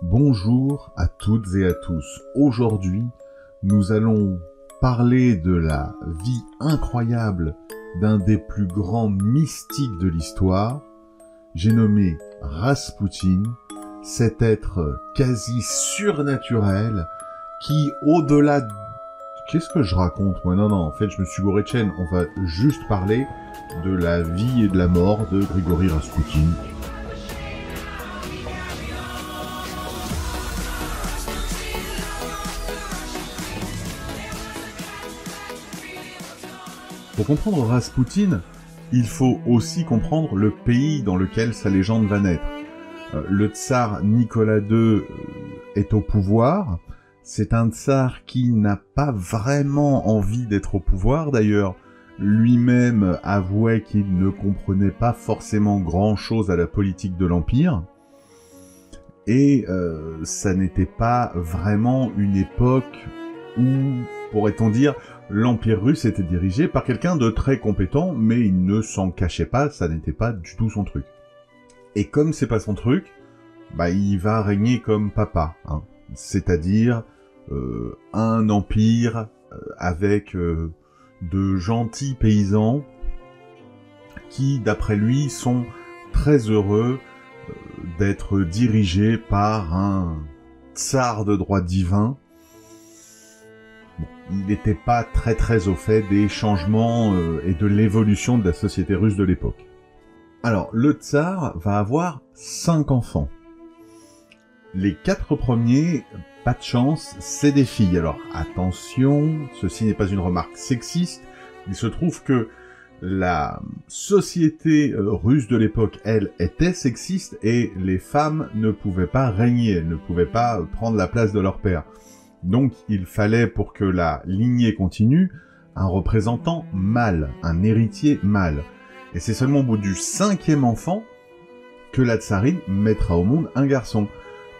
Bonjour à toutes et à tous. Aujourd'hui, nous allons parler de la vie incroyable d'un des plus grands mystiques de l'histoire. J'ai nommé Raspoutine, cet être quasi surnaturel qui, au-delà de... Qu'est-ce que je raconte, moi? Non, en fait, je me suis gouré de chaîne. On va juste parler de la vie et de la mort de Grigori Raspoutine. Pour comprendre Raspoutine, il faut aussi comprendre le pays dans lequel sa légende va naître. Le tsar Nicolas II est au pouvoir. C'est un tsar qui n'a pas vraiment envie d'être au pouvoir. D'ailleurs, lui-même avouait qu'il ne comprenait pas forcément grand-chose à la politique de l'Empire. Et ça n'était pas vraiment une époque où, pourrait-on dire, l'Empire russe était dirigé par quelqu'un de très compétent, mais il ne s'en cachait pas, ça n'était pas du tout son truc. Et comme c'est pas son truc, il va régner comme papa, hein. C'est-à-dire un empire avec de gentils paysans qui, d'après lui, sont très heureux d'être dirigés par un tsar de droit divin. Il n'était pas très au fait des changements et de l'évolution de la société russe de l'époque. Alors, le tsar va avoir 5 enfants. Les 4 premiers, pas de chance, c'est des filles. Alors, attention, ceci n'est pas une remarque sexiste. Il se trouve que la société russe de l'époque, elle, était sexiste et les femmes ne pouvaient pas régner, elles ne pouvaient pas prendre la place de leur père. Donc, il fallait, pour que la lignée continue, un représentant mâle, un héritier mâle. Et c'est seulement au bout du 5e enfant que la tsarine mettra au monde un garçon.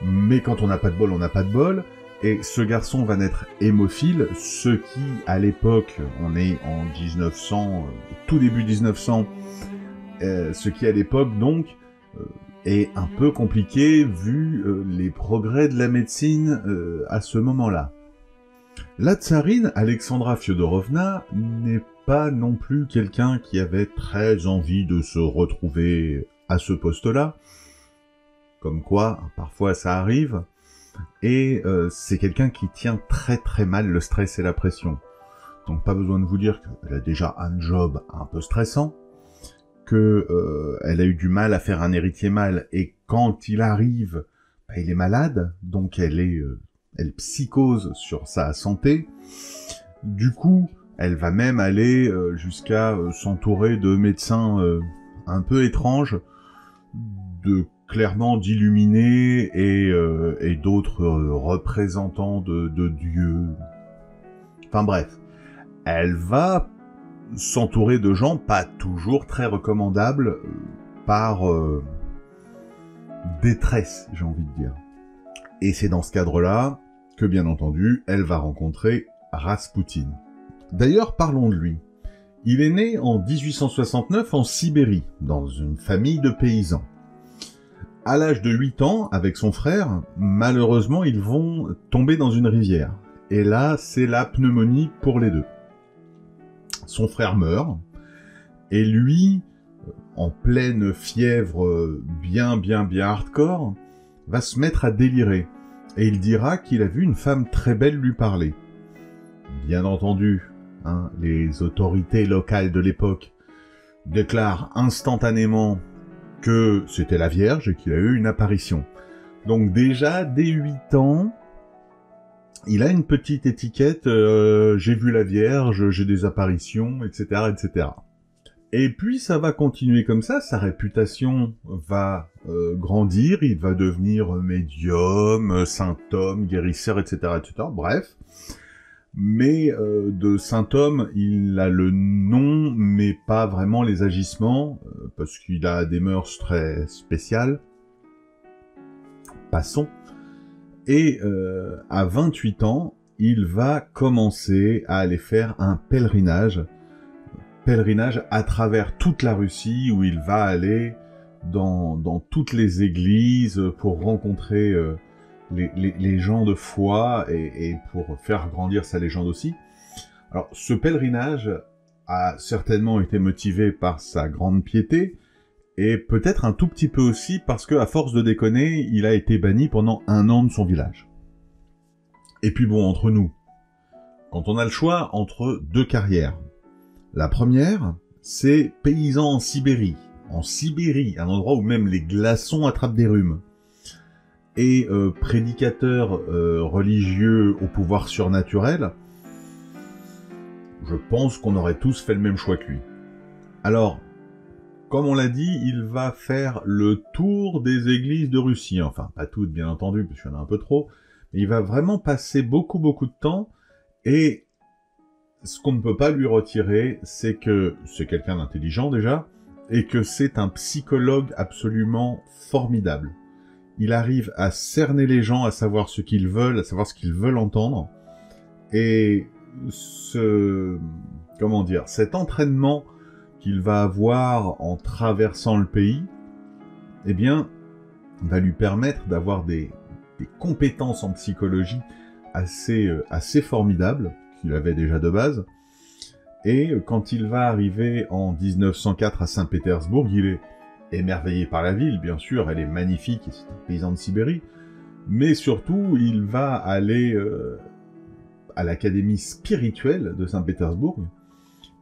Mais quand on n'a pas de bol, on n'a pas de bol, et ce garçon va naître hémophile, ce qui, à l'époque, on est en 1900, tout début 1900, ce qui, à l'époque, donc, est un peu compliqué vu les progrès de la médecine à ce moment-là. La tsarine, Alexandra Fyodorovna, n'est pas non plus quelqu'un qui avait très envie de se retrouver à ce poste-là. Comme quoi, parfois ça arrive. Et c'est quelqu'un qui tient très mal le stress et la pression. Donc pas besoin de vous dire qu'elle a déjà un job un peu stressant, que elle a eu du mal à faire un héritier mâle, et quand il arrive, il est malade, donc elle psychose sur sa santé. Du coup, elle va même aller jusqu'à s'entourer de médecins un peu étranges, clairement d'illuminés et d'autres représentants de dieux. Enfin bref, elle va s'entourer de gens pas toujours très recommandables par détresse, j'ai envie de dire. Et c'est dans ce cadre-là que, bien entendu, elle va rencontrer Raspoutine. D'ailleurs, parlons de lui. Il est né en 1869 en Sibérie, dans une famille de paysans. À l'âge de 8 ans, avec son frère, malheureusement, ils vont tomber dans une rivière. Et là, c'est la pneumonie pour les deux. Son frère meurt, et lui, en pleine fièvre bien hardcore, va se mettre à délirer. Et il dira qu'il a vu une femme très belle lui parler. Bien entendu, les autorités locales de l'époque déclarent instantanément que c'était la Vierge et qu'il a eu une apparition. Donc déjà, dès 8 ans, il a une petite étiquette, j'ai vu la Vierge, j'ai des apparitions, etc. Et puis ça va continuer comme ça, sa réputation va grandir, il va devenir médium, saint homme, guérisseur, etc. Bref. Mais de saint homme, il a le nom, mais pas vraiment les agissements, parce qu'il a des mœurs très spéciales. Passons. Et à 28 ans, il va commencer à aller faire un pèlerinage à travers toute la Russie, où il va aller dans toutes les églises pour rencontrer les gens de foi et pour faire grandir sa légende aussi. Alors, ce pèlerinage a certainement été motivé par sa grande piété, et peut-être un tout petit peu aussi parce que, à force de déconner, il a été banni pendant 1 an de son village. Et puis bon, entre nous, quand on a le choix entre 2 carrières, la première, c'est paysan en Sibérie, un endroit où même les glaçons attrapent des rhumes, et prédicateur religieux au pouvoir surnaturel, je pense qu'on aurait tous fait le même choix que lui. Alors, comme on l'a dit, il va faire le tour des églises de Russie. Enfin, pas toutes, bien entendu, parce qu'il y en a un peu trop. Mais il va vraiment passer beaucoup de temps. Et ce qu'on ne peut pas lui retirer, c'est que c'est quelqu'un d'intelligent déjà, et que c'est un psychologue absolument formidable. Il arrive à cerner les gens, à savoir ce qu'ils veulent, à savoir ce qu'ils veulent entendre. Et cet entraînement qu'il va avoir en traversant le pays, eh bien, va lui permettre d'avoir des compétences en psychologie assez formidables, qu'il avait déjà de base. Et quand il va arriver en 1904 à Saint-Pétersbourg, il est émerveillé par la ville, bien sûr, elle est magnifique, et c'est un paysan de Sibérie, mais surtout, il va aller à l'académie spirituelle de Saint-Pétersbourg,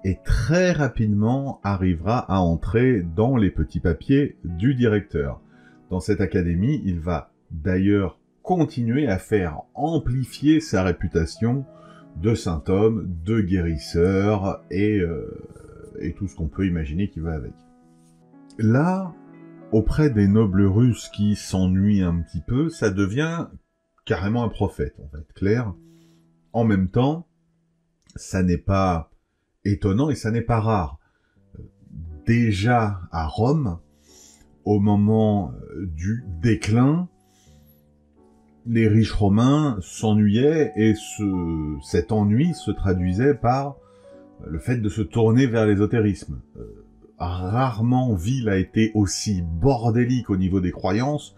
et très rapidement arrivera à entrer dans les petits papiers du directeur. Dans cette académie, il va d'ailleurs continuer à faire amplifier sa réputation de saint homme, de guérisseur, et tout ce qu'on peut imaginer qui va avec. Là, auprès des nobles russes qui s'ennuient un petit peu, ça devient carrément un prophète, on va être clair. En même temps, ça n'est pas étonnant et ça n'est pas rare. Déjà à Rome, au moment du déclin, les riches romains s'ennuyaient et cet ennui se traduisait par le fait de se tourner vers l'ésotérisme. Rarement ville a été aussi bordélique au niveau des croyances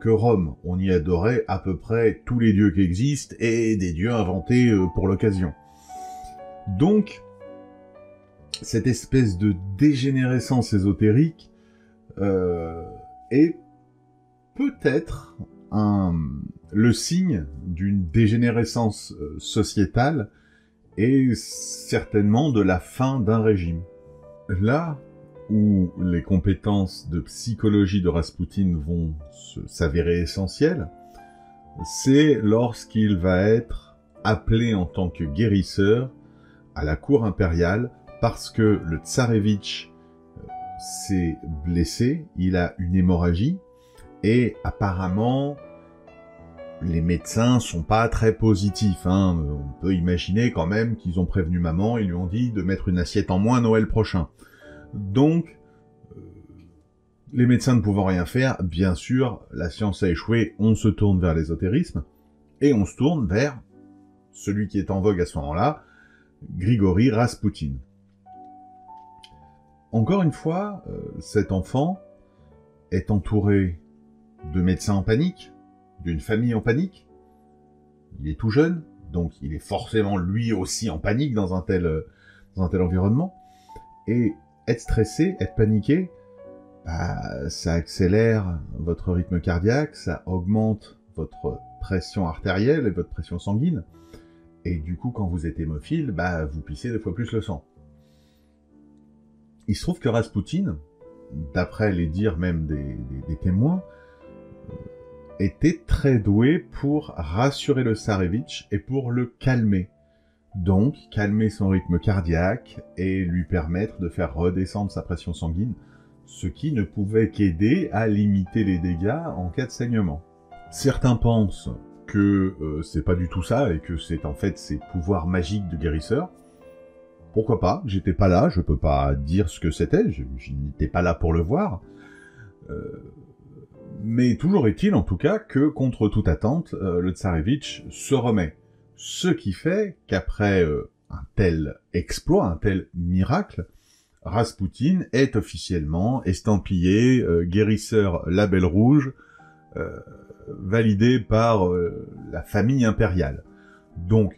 que Rome. On y adorait à peu près tous les dieux qui existent et des dieux inventés pour l'occasion. Donc, cette espèce de dégénérescence ésotérique est peut-être le signe d'une dégénérescence sociétale et certainement de la fin d'un régime. Là où les compétences de psychologie de Raspoutine vont s'avérer essentielles, c'est lorsqu'il va être appelé en tant que guérisseur à la cour impériale parce que le tsarévitch s'est blessé, il a une hémorragie, et apparemment les médecins sont pas très positifs. On peut imaginer quand même qu'ils ont prévenu maman, ils lui ont dit de mettre une assiette en moins Noël prochain. Donc, les médecins ne pouvant rien faire, bien sûr, la science a échoué, on se tourne vers l'ésotérisme, et on se tourne vers celui qui est en vogue à ce moment-là, Grigori Raspoutine. Encore une fois, cet enfant est entouré de médecins en panique, d'une famille en panique. Il est tout jeune, donc il est forcément lui aussi en panique dans un tel environnement. Et être stressé, être paniqué, ça accélère votre rythme cardiaque, ça augmente votre pression artérielle et votre pression sanguine. Et du coup, quand vous êtes hémophile, vous pissez 2 fois plus le sang. Il se trouve que Raspoutine, d'après les dires même des témoins, était très doué pour rassurer le tsarévitch et pour le calmer. Donc, calmer son rythme cardiaque et lui permettre de faire redescendre sa pression sanguine, ce qui ne pouvait qu'aider à limiter les dégâts en cas de saignement. Certains pensent que c'est pas du tout ça et que c'est en fait ses pouvoirs magiques de guérisseur. Pourquoi pas, j'étais pas là, je peux pas dire ce que c'était, je n'étais pas là pour le voir. Mais toujours est-il en tout cas que, contre toute attente, le tsarévitch se remet. Ce qui fait qu'après un tel exploit, un tel miracle, Raspoutine est officiellement estampillé guérisseur label rouge validé par la famille impériale. Donc,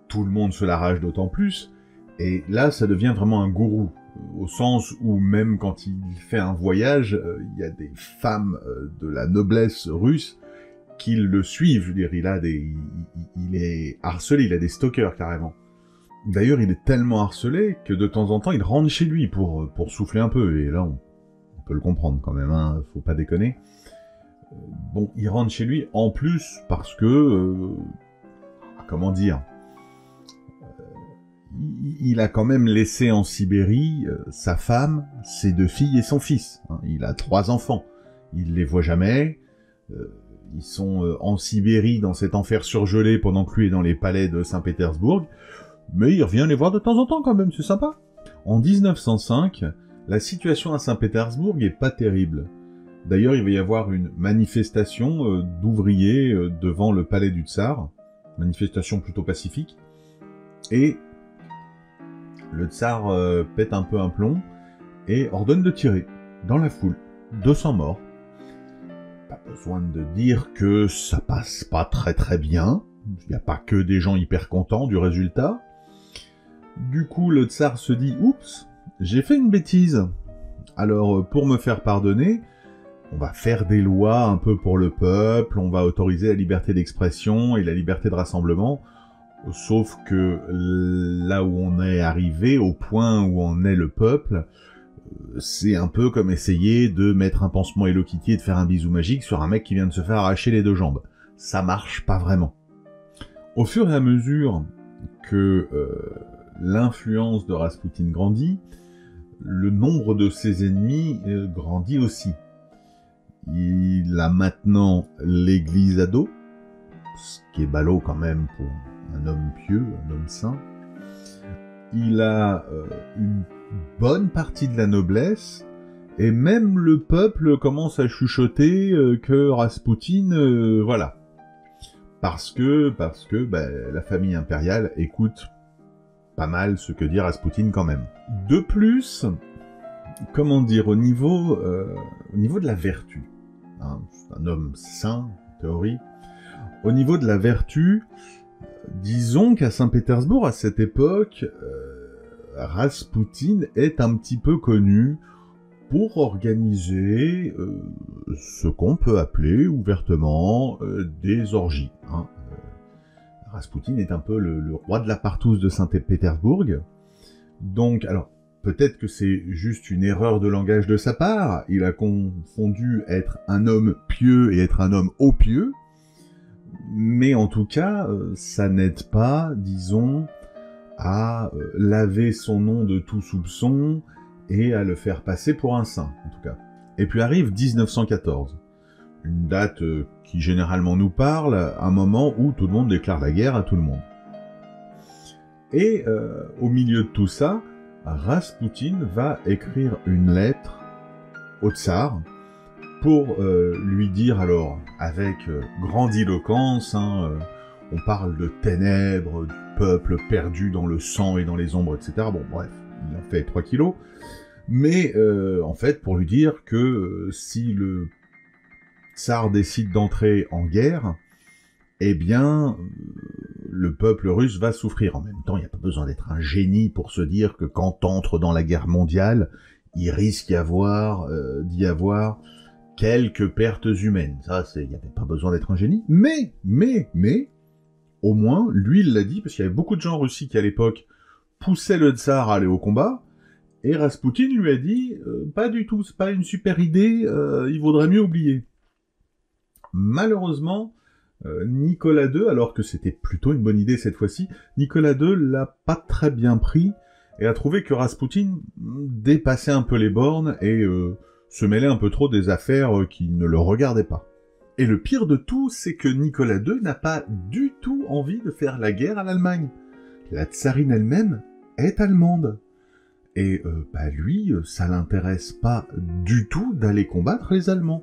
tout le monde se l'arrache d'autant plus, et là, ça devient vraiment un gourou, au sens où même quand il fait un voyage, il y a des femmes de la noblesse russe qui le suivent. Je veux dire, il est harcelé, il a des stalkers carrément. D'ailleurs, il est tellement harcelé que de temps en temps, il rentre chez lui pour souffler un peu, et là, on peut le comprendre quand même, hein, faut pas déconner. Bon, il rentre chez lui en plus parce que... comment dire, il a quand même laissé en Sibérie sa femme, ses 2 filles et son fils. Hein. Il a 3 enfants. Il les voit jamais. Ils sont en Sibérie dans cet enfer surgelé pendant que lui est dans les palais de Saint-Pétersbourg. Mais il revient les voir de temps en temps quand même, c'est sympa. En 1905, la situation à Saint-Pétersbourg est pas terrible. D'ailleurs, il va y avoir une manifestation d'ouvriers devant le palais du Tsar. Manifestation plutôt pacifique, et le tsar pète un peu un plomb et ordonne de tirer dans la foule. 200 morts. Pas besoin de dire que ça passe pas très très bien, il n'y a pas que des gens hyper contents du résultat. Du coup, le tsar se dit « Oups, j'ai fait une bêtise. Alors, pour me faire pardonner, on va faire des lois un peu pour le peuple, on va autoriser la liberté d'expression et la liberté de rassemblement, sauf que là où on est arrivé, au point où en est le peuple, c'est un peu comme essayer de mettre un pansement Hello Kitty et de faire un bisou magique sur un mec qui vient de se faire arracher les 2 jambes. Ça marche pas vraiment. Au fur et à mesure que l'influence de Rasputin grandit, le nombre de ses ennemis grandit aussi. Il a maintenant l'église à dos, ce qui est ballot quand même pour un homme pieux, un homme saint. Il a une bonne partie de la noblesse, et même le peuple commence à chuchoter que Rasputin, voilà. Parce que la famille impériale écoute pas mal ce que dit Rasputin quand même. De plus, comment dire, au niveau de la vertu, hein, c'est un homme saint, en théorie. Au niveau de la vertu, disons qu'à Saint-Pétersbourg, à cette époque, Rasputin est un petit peu connu pour organiser ce qu'on peut appeler ouvertement des orgies. Hein. Rasputin est un peu le roi de la partouze de Saint-Pétersbourg. Donc, alors, peut-être que c'est juste une erreur de langage de sa part, il a confondu être un homme pieux et être un homme opieux, mais en tout cas, ça n'aide pas, disons, à laver son nom de tout soupçon et à le faire passer pour un saint, en tout cas. Et puis arrive 1914, une date qui généralement nous parle, un moment où tout le monde déclare la guerre à tout le monde. Et au milieu de tout ça, Rasputin va écrire une lettre au tsar pour lui dire, alors, avec grandiloquence, hein, on parle de ténèbres, du peuple perdu dans le sang et dans les ombres, etc. Bon, bref, il en fait 3 kilos. Mais, en fait, pour lui dire que si le tsar décide d'entrer en guerre, eh bien, le peuple russe va souffrir. En même temps, il n'y a pas besoin d'être un génie pour se dire que quand t'entres dans la guerre mondiale, il risque d'y avoir quelques pertes humaines. Ça, il n'y avait pas besoin d'être un génie. Mais, au moins, lui, il l'a dit, parce qu'il y avait beaucoup de gens en Russie qui, à l'époque, poussaient le tsar à aller au combat, et Rasputin lui a dit pas du tout, c'est pas une super idée, il vaudrait mieux oublier. Malheureusement, Nicolas II, alors que c'était plutôt une bonne idée cette fois-ci, Nicolas II l'a pas très bien pris, et a trouvé que Rasputin dépassait un peu les bornes, et se mêlait un peu trop des affaires qui ne le regardaient pas. Et le pire de tout, c'est que Nicolas II n'a pas du tout envie de faire la guerre à l'Allemagne. La tsarine elle-même est allemande. Et lui, ça l'intéresse pas du tout d'aller combattre les Allemands.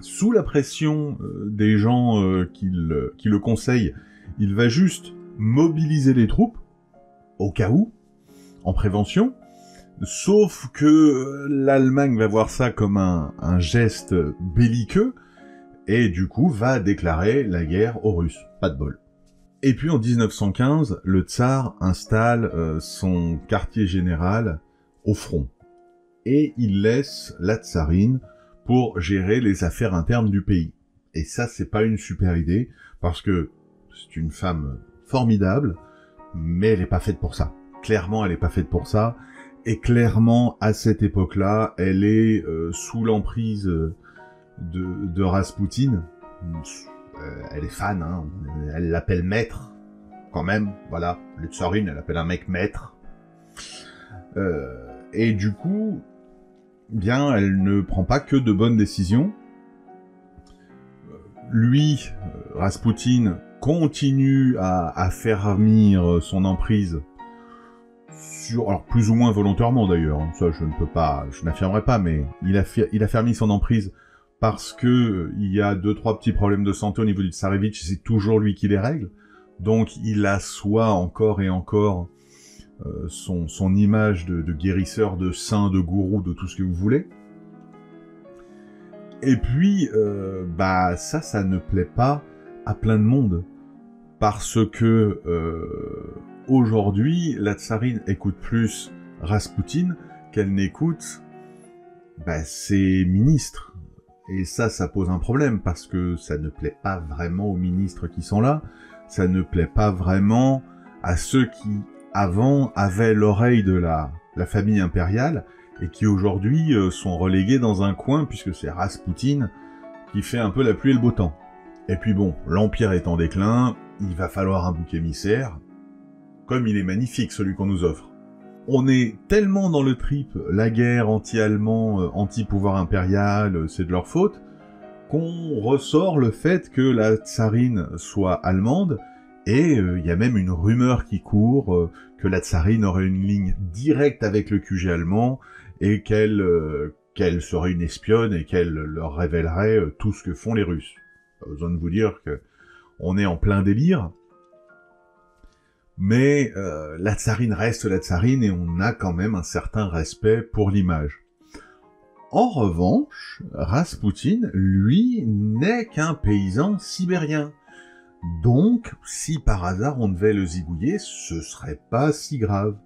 Sous la pression des gens qui le conseillent, il va juste mobiliser les troupes, au cas où, en prévention, sauf que l'Allemagne va voir ça comme un geste belliqueux, et du coup va déclarer la guerre aux Russes. Pas de bol. Et puis en 1915, le tsar installe son quartier général au front. Et il laisse la tsarine pour gérer les affaires internes du pays. Et ça, c'est pas une super idée, parce que c'est une femme formidable, mais elle est pas faite pour ça. Clairement, elle est pas faite pour ça. Et clairement, à cette époque-là, elle est sous l'emprise de Raspoutine. Elle est fan, hein. Elle l'appelle maître, quand même. Voilà, le tsarine, elle appelle un mec maître. Et du coup, bien, elle ne prend pas que de bonnes décisions. Lui, Raspoutine, continue à affermir son emprise alors plus ou moins volontairement d'ailleurs, hein. Ça je n'affirmerai pas, mais il affermit son emprise parce que il y a 2-3 petits problèmes de santé au niveau du tsarevitch, c'est toujours lui qui les règle, donc il assoit encore et encore son image de guérisseur, de saint, de gourou, de tout ce que vous voulez. Et puis, ça ne plaît pas à plein de monde, parce que aujourd'hui, la tsarine écoute plus Raspoutine qu'elle n'écoute ses ministres. Et ça pose un problème, parce que ça ne plaît pas vraiment aux ministres qui sont là, ça ne plaît pas vraiment à ceux qui, avant, avaient l'oreille de la famille impériale, et qui aujourd'hui sont relégués dans un coin, puisque c'est Raspoutine qui fait un peu la pluie et le beau temps. Et puis bon, l'Empire est en déclin, il va falloir un bouc émissaire, comme il est magnifique celui qu'on nous offre. On est tellement dans le trip, la guerre anti-allemand, anti-pouvoir impérial, c'est de leur faute, qu'on ressort le fait que la tsarine soit allemande, et il y a même une rumeur qui court que la tsarine aurait une ligne directe avec le QG allemand, et qu'elle serait une espionne, et qu'elle leur révélerait tout ce que font les Russes. Pas besoin de vous dire que on est en plein délire, mais la tsarine reste la tsarine, et on a quand même un certain respect pour l'image. En revanche, Raspoutine, lui, n'est qu'un paysan sibérien. Donc, si par hasard on devait le zigouiller, ce serait pas si grave.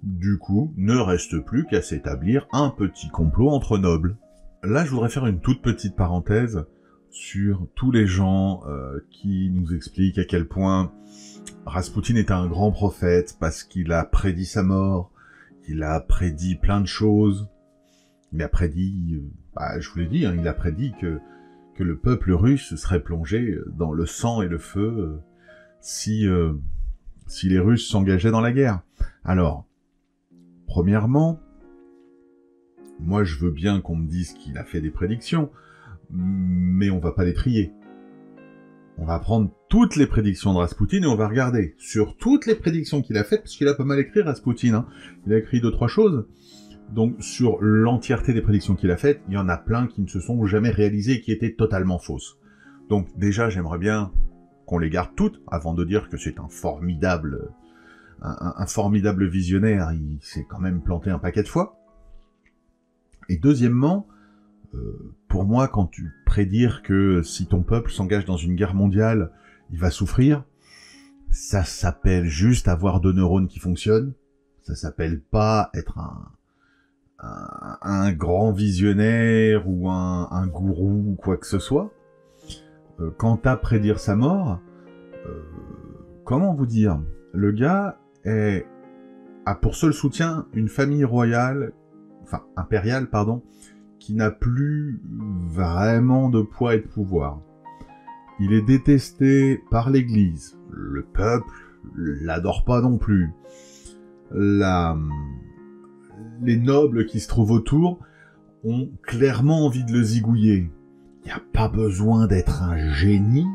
Du coup, ne reste plus qu'à s'établir un petit complot entre nobles. Là, je voudrais faire une toute petite parenthèse sur tous les gens qui nous expliquent à quel point Raspoutine est un grand prophète parce qu'il a prédit sa mort, qu'il a prédit plein de choses. Il a prédit, je vous l'ai dit, hein, il a prédit que le peuple russe serait plongé dans le sang et le feu si les Russes s'engageaient dans la guerre. Alors, premièrement, moi je veux bien qu'on me dise qu'il a fait des prédictions, mais on va pas les trier. On va prendre toutes les prédictions de Raspoutine et on va regarder sur toutes les prédictions qu'il a faites, parce qu'il a pas mal écrit Raspoutine, hein. Il a écrit 2-3 choses. Donc sur l'entièreté des prédictions qu'il a faites, il y en a plein qui ne se sont jamais réalisées et qui étaient totalement fausses. Donc déjà, j'aimerais bien qu'on les garde toutes, avant de dire que c'est un formidable visionnaire, il s'est quand même planté un paquet de fois. Et deuxièmement, pour moi, quand tu prédire que si ton peuple s'engage dans une guerre mondiale, il va souffrir, ça s'appelle juste avoir 2 neurones qui fonctionnent, ça s'appelle pas être un grand visionnaire ou un gourou ou quoi que ce soit. Quant à prédire sa mort, comment vous dire, le gars a pour seul soutien une famille royale, impériale, qui n'a plus vraiment de poids et de pouvoir. Il est détesté par l'Église, le peuple l'adore pas non plus, les nobles qui se trouvent autour ont clairement envie de le zigouiller. Il n'y a pas besoin d'être un génie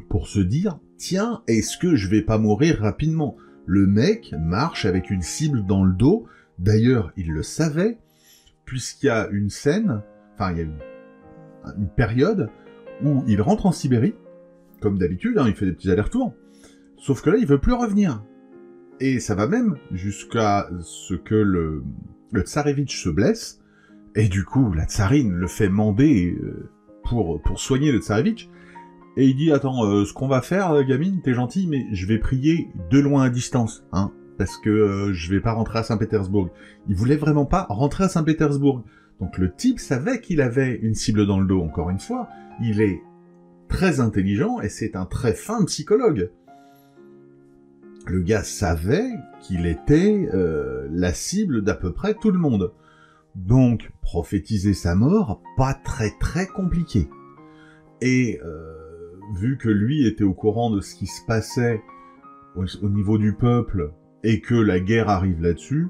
pour se dire « Tiens, est-ce que je vais pas mourir rapidement ?» Le mec marche avec une cible dans le dos. D'ailleurs, il le savait, puisqu'il y a une scène, il y a une période où il rentre en Sibérie, comme d'habitude, hein, il fait des petits allers-retours, sauf que là, il veut plus revenir. Et ça va même jusqu'à ce que le tsarevitch se blesse, et du coup, la tsarine le fait mander pour soigner le tsarevitch, et il dit, attends, ce qu'on va faire, gamine, t'es gentil, mais je vais prier de loin à distance, hein, parce que je vais pas rentrer à Saint-Pétersbourg. Il voulait vraiment pas rentrer à Saint-Pétersbourg. Donc le type savait qu'il avait une cible dans le dos, encore une fois. Il est très intelligent, et c'est un très fin psychologue. Le gars savait qu'il était la cible d'à peu près tout le monde. Donc, prophétiser sa mort, pas très compliqué. Et vu que lui était au courant de ce qui se passait au niveau du peuple, et que la guerre arrive là-dessus,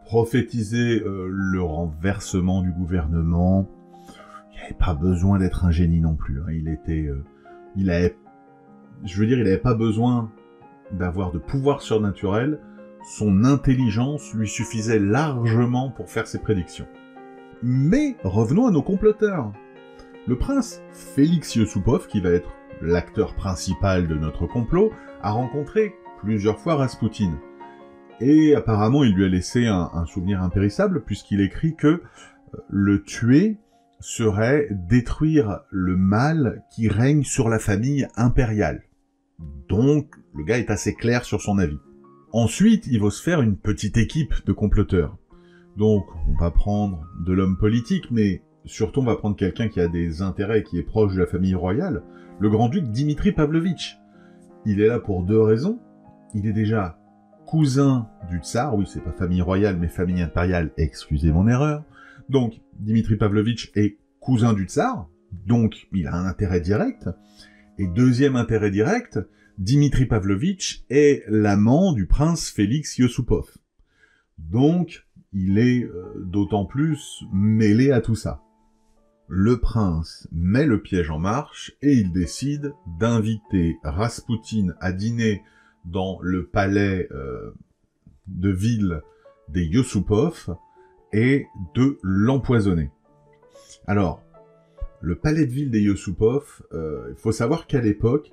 prophétiser le renversement du gouvernement, il n'y avait pas besoin d'être un génie non plus. Hein. Il avait pas besoin d'avoir de pouvoir surnaturel, son intelligence lui suffisait largement pour faire ses prédictions. Mais revenons à nos comploteurs. Le prince Félix Yusupov, qui va être l'acteur principal de notre complot, a rencontré plusieurs fois Raspoutine. Et apparemment, il lui a laissé un souvenir impérissable, puisqu'il écrit que le tuer serait détruire le mal qui règne sur la famille impériale. Donc, le gars est assez clair sur son avis. Ensuite, il va se faire une petite équipe de comploteurs. Donc, on va prendre de l'homme politique, mais surtout on va prendre quelqu'un qui a des intérêts, qui est proche de la famille royale, le grand-duc Dimitri Pavlovitch. Il est là pour deux raisons. Il est déjà cousin du tsar, oui, c'est pas famille royale, mais famille impériale, excusez mon erreur. Donc, Dimitri Pavlovitch est cousin du tsar, donc il a un intérêt direct. Et deuxième intérêt direct, Dimitri Pavlovitch est l'amant du prince Félix Yusupov. Donc, il est d'autant plus mêlé à tout ça. Le prince met le piège en marche et il décide d'inviter Raspoutine à dîner dans le palais de ville des Yusupov et de l'empoisonner. Alors, le palais de ville des Yusupov, il faut savoir qu'à l'époque,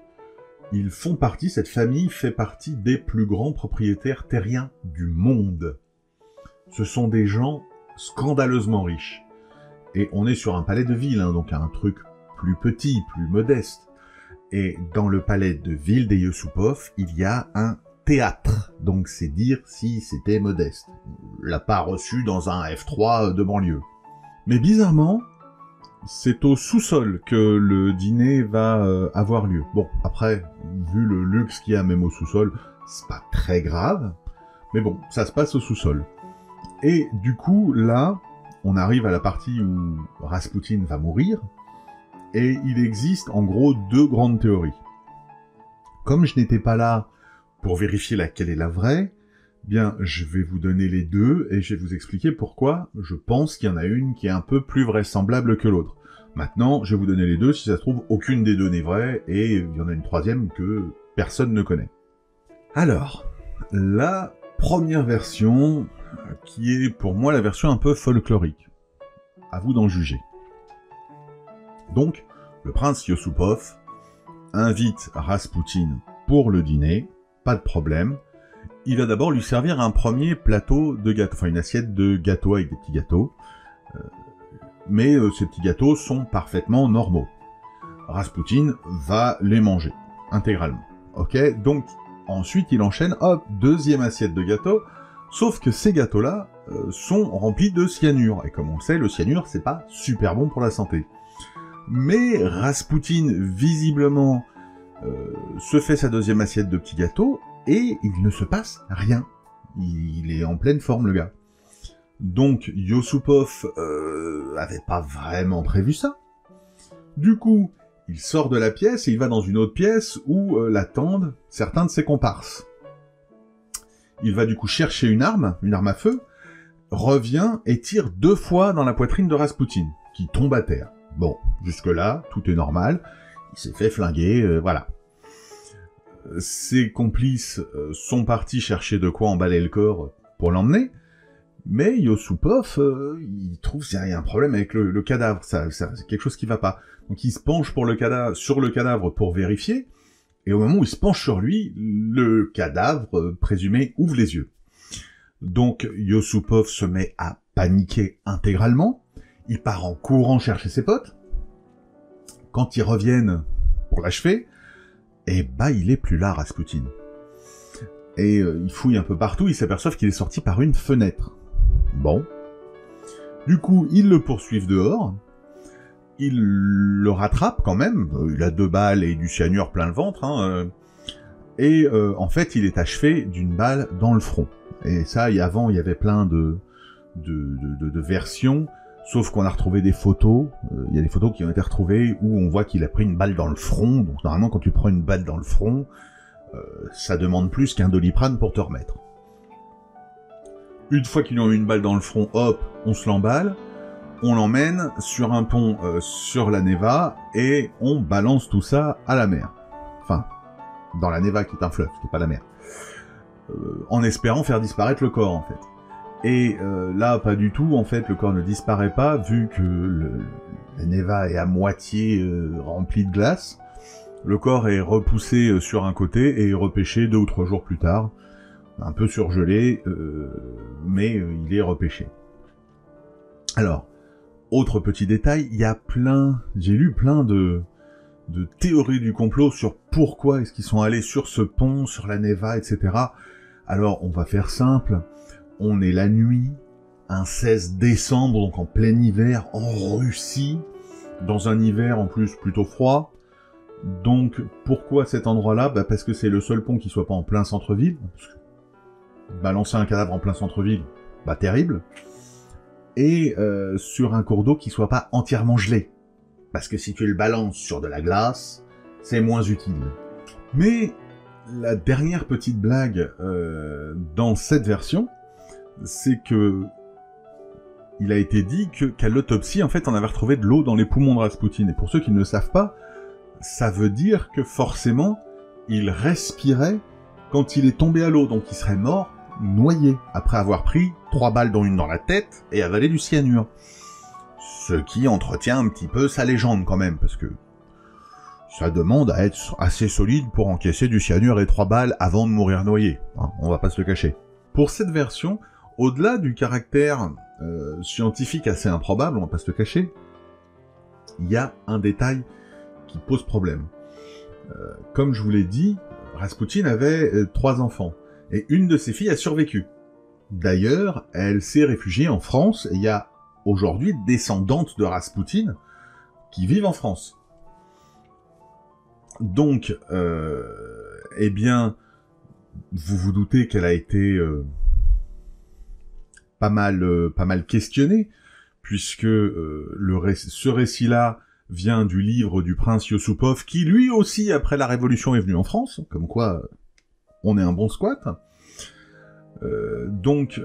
cette famille fait partie des plus grands propriétaires terriens du monde. Ce sont des gens scandaleusement riches. Et on est sur un palais de ville, hein, donc un truc plus petit, plus modeste. Et dans le palais de ville des Yusupov, il y a un théâtre. Donc c'est dire si c'était modeste. On l'a pas reçu dans un F3 de banlieue. Mais bizarrement, c'est au sous-sol que le dîner va avoir lieu. Bon, après, vu le luxe qu'il y a même au sous-sol, c'est pas très grave. Mais bon, ça se passe au sous-sol. Et du coup, là, on arrive à la partie où Raspoutine va mourir, et il existe en gros deux grandes théories. Comme je n'étais pas là pour vérifier laquelle est la vraie, bien, je vais vous donner les deux, et je vais vous expliquer pourquoi je pense qu'il y en a une qui est un peu plus vraisemblable que l'autre. Maintenant, je vais vous donner les deux, si ça se trouve, aucune des deux n'est vraie, et il y en a une troisième que personne ne connaît. Alors, la première version, qui est pour moi la version un peu folklorique. À vous d'en juger. Donc, le prince Yusupov invite Raspoutine pour le dîner, pas de problème. Il va d'abord lui servir un premier plateau de gâteaux, enfin une assiette de gâteaux avec des petits gâteaux. Mais ces petits gâteaux sont parfaitement normaux. Raspoutine va les manger, intégralement. Ok, donc ensuite il enchaîne, hop, deuxième assiette de gâteaux, sauf que ces gâteaux-là sont remplis de cyanure, et comme on le sait, le cyanure c'est pas super bon pour la santé. Mais Raspoutine, visiblement, se fait sa deuxième assiette de petits gâteaux, et il ne se passe rien. Il est en pleine forme, le gars. Donc, Yusupov avait pas vraiment prévu ça. Du coup, il sort de la pièce et il va dans une autre pièce où l'attendent certains de ses comparses. Il va du coup chercher une arme à feu, revient et tire 2 fois dans la poitrine de Raspoutine, qui tombe à terre. Bon, jusque-là, tout est normal, il s'est fait flinguer, voilà. Ses complices sont partis chercher de quoi emballer le corps pour l'emmener, mais Yusupov, il trouve qu'il y a un problème avec le cadavre, c'est quelque chose qui va pas. Donc il se penche sur le cadavre pour vérifier, et au moment où il se penche sur lui, le cadavre présumé ouvre les yeux. Donc Yusupov se met à paniquer intégralement, il part en courant chercher ses potes, quand ils reviennent pour l'achever, et bah il est plus là, Rasputin. Et ils fouillent un peu partout, ils s'aperçoivent qu'il est sorti par une fenêtre. Bon. Du coup, ils le poursuivent dehors, ils le rattrapent quand même, il a 2 balles et du cyanure plein le ventre, hein, et en fait, il est achevé d'une balle dans le front. Et ça, avant, il y avait plein de versions, sauf qu'on a retrouvé des photos, il y a des photos qui ont été retrouvées où on voit qu'il a pris une balle dans le front, donc normalement quand tu prends une balle dans le front, ça demande plus qu'un Doliprane pour te remettre. Une fois qu'ils ont eu une balle dans le front, hop, on se l'emballe, on l'emmène sur un pont sur la Neva, et on balance tout ça à la mer. Enfin, dans la Neva qui est un fleuve, qui est pas la mer. En espérant faire disparaître le corps, en fait. Et là, pas du tout, en fait, le corps ne disparaît pas, vu que la Neva est à moitié remplie de glace. Le corps est repoussé sur un côté et repêché 2 ou 3 jours plus tard, un peu surgelé, mais il est repêché. Alors, autre petit détail, il y a j'ai lu plein de théories du complot sur pourquoi est-ce qu'ils sont allés sur ce pont, sur la Neva, etc. Alors, on va faire simple. On est la nuit, un 16 décembre, donc en plein hiver, en Russie, dans un hiver en plus plutôt froid. Donc, pourquoi cet endroit-là? Bah parce que c'est le seul pont qui soit pas en plein centre-ville. Balancer un cadavre en plein centre-ville, bah terrible. Et sur un cours d'eau qui soit pas entièrement gelé. Parce que si tu le balances sur de la glace, c'est moins utile. Mais la dernière petite blague dans cette version, c'est que il a été dit qu'à l'autopsie, en fait, on avait retrouvé de l'eau dans les poumons de Rasputin. Et pour ceux qui ne le savent pas, ça veut dire que forcément, il respirait quand il est tombé à l'eau, donc il serait mort noyé, après avoir pris 3 balles dont une dans la tête et avalé du cyanure. Ce qui entretient un petit peu sa légende quand même, parce que ça demande à être assez solide pour encaisser du cyanure et 3 balles avant de mourir noyé, hein, on va pas se le cacher. Pour cette version, au-delà du caractère scientifique assez improbable, on va pas se le cacher, il y a un détail qui pose problème. Comme je vous l'ai dit, Rasputin avait 3 enfants, et une de ses filles a survécu. D'ailleurs, elle s'est réfugiée en France, et il y a aujourd'hui descendantes de Rasputin qui vivent en France. Donc, eh bien, vous vous doutez qu'elle a été pas mal questionnée, puisque ce récit-là vient du livre du prince Yusupov, qui lui aussi, après la Révolution, est venu en France, comme quoi on est un bon squat. Donc,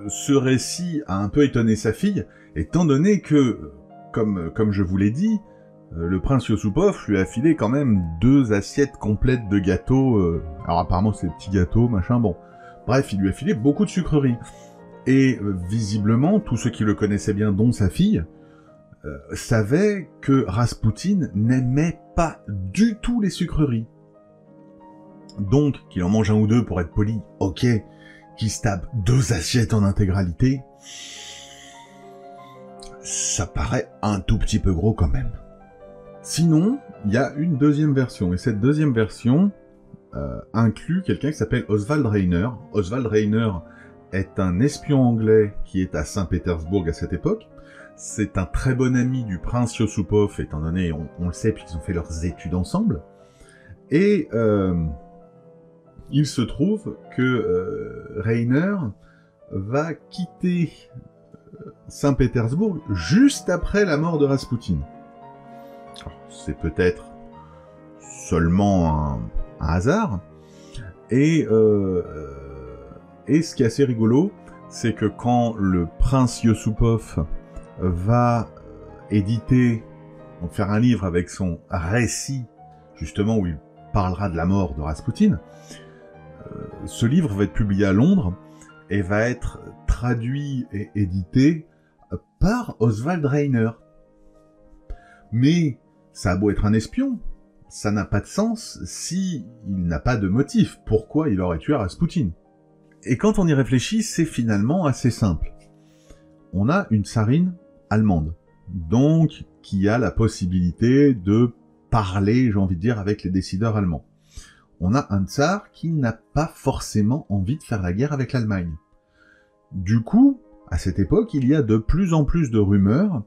ce récit a un peu étonné sa fille, étant donné que, comme je vous l'ai dit, le prince Yusupov lui a filé quand même 2 assiettes complètes de gâteaux, alors apparemment c'est des petits gâteaux, machin, bon. Bref, il lui a filé beaucoup de sucreries. Et visiblement, tous ceux qui le connaissaient bien, dont sa fille, savaient que Rasputin n'aimait pas du tout les sucreries. Donc, qu'il en mange 1 ou 2 pour être poli, ok, qu'il se tape 2 assiettes en intégralité, ça paraît un tout petit peu gros quand même. Sinon, il y a une deuxième version, et cette deuxième version inclut quelqu'un qui s'appelle Oswald Reiner. Oswald Reiner est un espion anglais qui est à Saint-Pétersbourg à cette époque. C'est un très bon ami du prince Yusupov, étant donné, on le sait, puisqu'ils ont fait leurs études ensemble. Et il se trouve que Reiner va quitter Saint-Pétersbourg juste après la mort de Rasputin. C'est peut-être seulement un hasard. Et ce qui est assez rigolo, c'est que quand le prince Yusupov va éditer, donc faire un livre avec son récit, justement où il parlera de la mort de Rasputin, ce livre va être publié à Londres et va être traduit et édité par Oswald Reiner. Mais ça a beau être un espion, ça n'a pas de sens si il n'a pas de motif. Pourquoi il aurait tué Rasputin? Et quand on y réfléchit, c'est finalement assez simple. On a une tsarine allemande, donc qui a la possibilité de parler, j'ai envie de dire, avec les décideurs allemands. On a un tsar qui n'a pas forcément envie de faire la guerre avec l'Allemagne. Du coup, à cette époque, il y a de plus en plus de rumeurs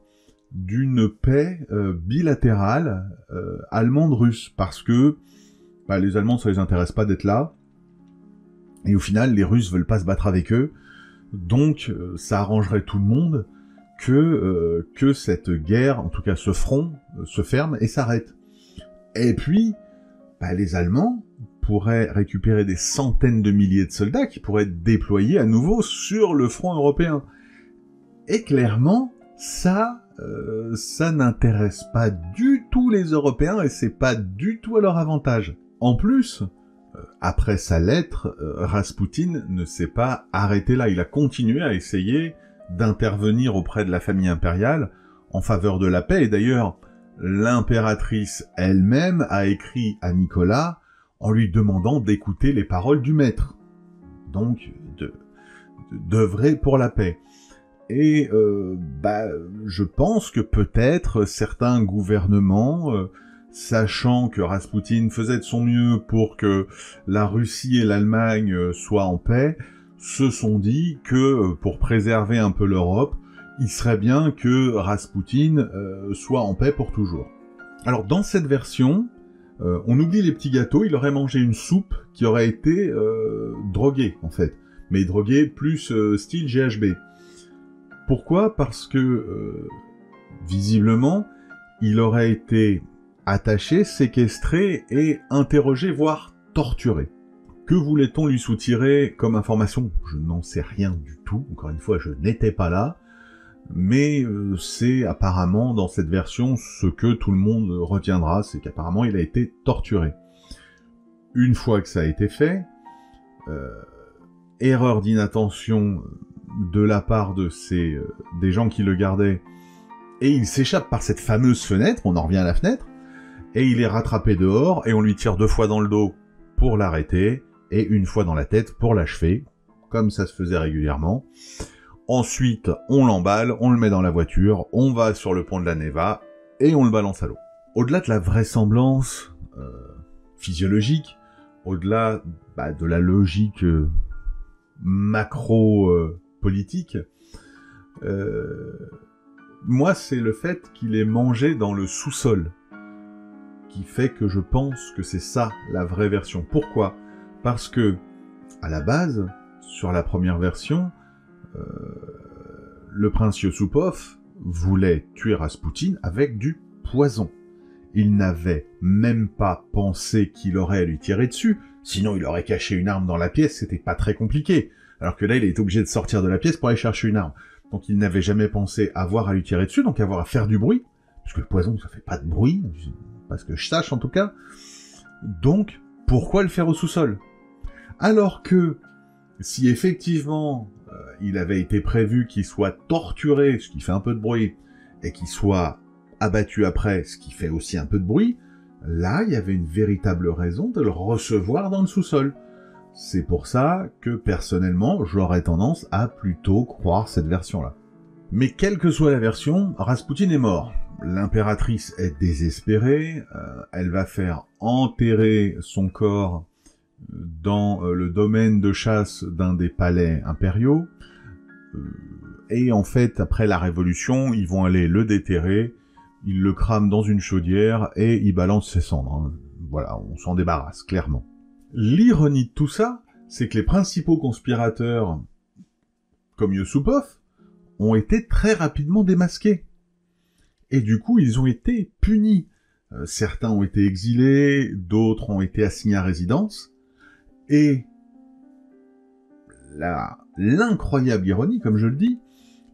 d'une paix bilatérale allemande-russe, parce que les Allemands, ça les intéresse pas d'être là, et au final, les Russes veulent pas se battre avec eux, donc ça arrangerait tout le monde que cette guerre, en tout cas ce front, se ferme et s'arrête. Et puis, les Allemands pourraient récupérer des centaines de milliers de soldats qui pourraient être déployés à nouveau sur le front européen. Et clairement, ça n'intéresse pas du tout les Européens et c'est pas du tout à leur avantage. En plus, après sa lettre, Raspoutine ne s'est pas arrêté là. Il a continué à essayer d'intervenir auprès de la famille impériale en faveur de la paix. Et d'ailleurs, l'impératrice elle-même a écrit à Nicolas en lui demandant d'écouter les paroles du maître. Donc, d'œuvrer pour la paix. Et je pense que peut-être certains gouvernements, sachant que Raspoutine faisait de son mieux pour que la Russie et l'Allemagne soient en paix, se sont dit que pour préserver un peu l'Europe, il serait bien que Raspoutine soit en paix pour toujours. Alors dans cette version, on oublie les petits gâteaux, il aurait mangé une soupe qui aurait été droguée en fait, mais droguée plus style GHB. Pourquoi ? Parce que, visiblement, il aurait été attaché, séquestré et interrogé, voire torturé. Que voulait-on lui soutirer comme information ? Je n'en sais rien du tout, encore une fois, je n'étais pas là, mais c'est apparemment, dans cette version, ce que tout le monde retiendra, c'est qu'apparemment il a été torturé. Une fois que ça a été fait, erreur d'inattention de la part de des gens qui le gardaient, et il s'échappe par cette fameuse fenêtre, on en revient à la fenêtre, et il est rattrapé dehors, et on lui tire 2 fois dans le dos pour l'arrêter, et 1 fois dans la tête pour l'achever, comme ça se faisait régulièrement. Ensuite, on l'emballe, on le met dans la voiture, on va sur le pont de la Neva, et on le balance à l'eau. Au-delà de la vraisemblance physiologique, au-delà de la logique macro-politique, moi c'est le fait qu'il ait mangé dans le sous-sol qui fait que je pense que c'est ça la vraie version. Pourquoi ? Parce que, à la base, sur la première version, le prince Yusupov voulait tuer Raspoutine avec du poison. Il n'avait même pas pensé qu'il aurait à lui tirer dessus, sinon il aurait caché une arme dans la pièce, c'était pas très compliqué. Alors que là, il est obligé de sortir de la pièce pour aller chercher une arme. Donc il n'avait jamais pensé avoir à lui tirer dessus, donc avoir à faire du bruit, parce que le poison, ça fait pas de bruit, pas ce que je sache en tout cas. Donc, pourquoi le faire au sous-sol ? Alors que, si effectivement, il avait été prévu qu'il soit torturé, ce qui fait un peu de bruit, et qu'il soit abattu après, ce qui fait aussi un peu de bruit, là, il y avait une véritable raison de le recevoir dans le sous-sol. C'est pour ça que, personnellement, j'aurais tendance à plutôt croire cette version-là. Mais quelle que soit la version, Raspoutine est mort. L'impératrice est désespérée, elle va faire enterrer son corps dans le domaine de chasse d'un des palais impériaux, et en fait, après la Révolution, ils vont aller le déterrer, ils le crament dans une chaudière, et ils balancent ses cendres. Voilà, on s'en débarrasse, clairement. L'ironie de tout ça, c'est que les principaux conspirateurs, comme Yusupov, ont été très rapidement démasqués. Et du coup, ils ont été punis. Certains ont été exilés, d'autres ont été assignés à résidence, et l'incroyable ironie, comme je le dis,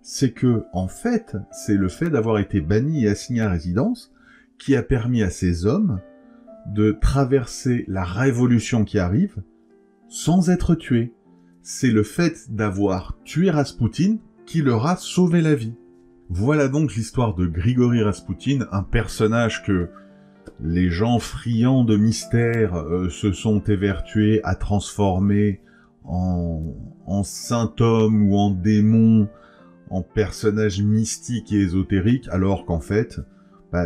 c'est que, en fait, c'est le fait d'avoir été banni et assigné à résidence qui a permis à ces hommes de traverser la révolution qui arrive sans être tués. C'est le fait d'avoir tué Raspoutine qui leur a sauvé la vie. Voilà donc l'histoire de Grigori Raspoutine, un personnage que les gens friands de mystère se sont évertués à transformer en saint homme ou en démon, en personnage mystique et ésotérique, alors qu'en fait,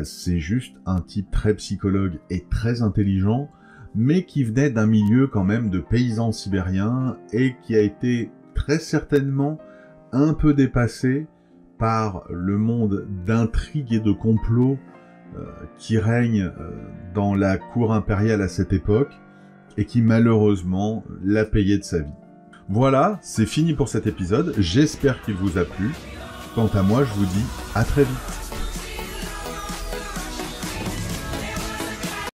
c'est juste un type très psychologue et très intelligent, mais qui venait d'un milieu quand même de paysans sibériens et qui a été très certainement un peu dépassé par le monde d'intrigues et de complots qui règne dans la cour impériale à cette époque et qui malheureusement l'a payé de sa vie. Voilà, c'est fini pour cet épisode, j'espère qu'il vous a plu. Quant à moi, je vous dis à très vite.